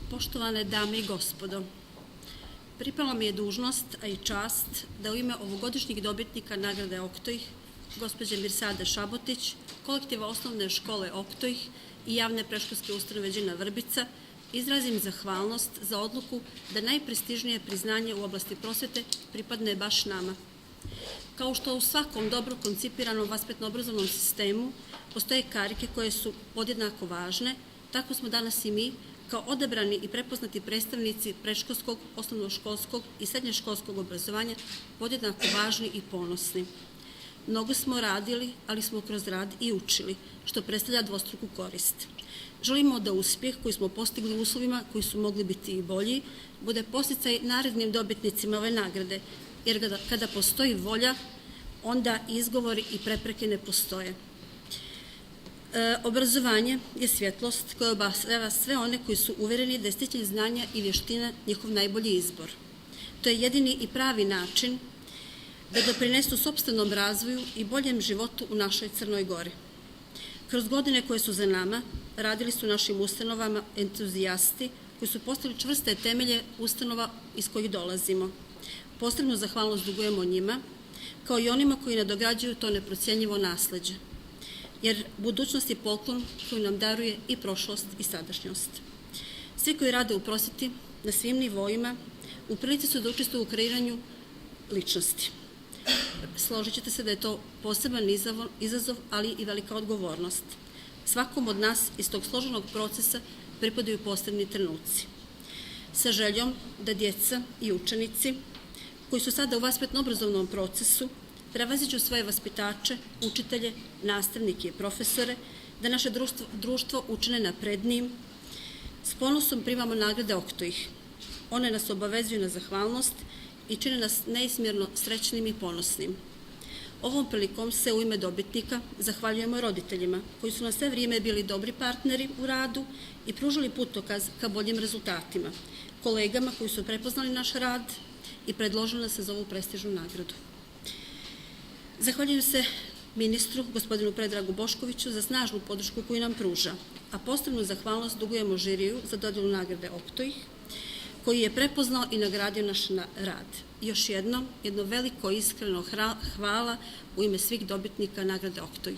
Poštovane dame i gospodo, pripala mi je dužnost, a i čast, da u ime ovogodišnjih dobitnika nagrade Oktoj, gospođe Mirsade Šabotić, kolektiva osnovne škole Oktoj i javne predškolske ustanove Đina Vrbica, izrazim zahvalnost za odluku da najprestižnije priznanje u oblasti prosvete pripadne baš nama. Kao što u svakom dobro koncipiranom vaspitno-obrazovnom sistemu postoje karike koje su podjednako važne, tako smo danas i mi, kao odabrani i prepoznati predstavnici predškolskog, osnovnoškolskog i srednješkolskog obrazovanja, podjednako važni i ponosni. Mnogo smo radili, ali smo kroz rad i učili, što predstavlja dvostruku korist. Želimo da uspjeh koji smo postigli u uslovima koji su mogli biti i bolji, bude podsticaj narednim dobitnicima ove nagrade, jer kada postoji volja, onda izgovori i prepreke ne postoje. Obrazovanje je svjetlost koja obasjava sve one koji su uvereni da je sticanje znanja i vještina njihov najbolji izbor. To je jedini i pravi način da doprinesu sopstvenom razvoju i boljem životu u našoj Crnoj Gori. Kroz godine koje su za nama, radili su našim ustanovama entuzijasti koji su postavili čvrste temelje ustanova iz kojih dolazimo. Posebnu zahvalnost dugujemo njima, kao i onima koji nadograđuju to neprocjenjivo nasleđe, jer budućnost je poklon koji nam daruje i prošlost i sadašnjost. Svi koji rade u prosveti na svim nivoima u prilici su da učestvuju u kreiranju ličnosti. Složit ćete se da je to poseban izazov, ali i velika odgovornost. Svakom od nas iz tog složenog procesa pripadaju posebni trenuci. Sa željom da djeca i učenici koji su sada u vaspitno-obrazovnom procesu prevaziđu svoje vaspitače, učitelje, nastavnike i profesore, da naše društvo učine naprednijim. S ponosom primamo nagrade Oktoj. One nas obavezuju na zahvalnost i čine nas neizmjerno srećnim i ponosnim. Ovom prilikom se u ime dobitnika zahvaljujemo roditeljima koji su na sve vrijeme bili dobri partneri u radu i pružili putokaz ka boljim rezultatima, kolegama koji su prepoznali naš rad i predložili nas za ovu prestižnu nagradu. Zahvaljujem se ministru, gospodinu Predragu Boškoviću, za snažnu podršku koju nam pruža, a posebnu zahvalnost dugujemo žiriju za dodjelu nagrade Oktoj, koji je prepoznao i nagradio naš rad. Još jedno veliko iskreno hvala u ime svih dobitnika nagrade Oktoj.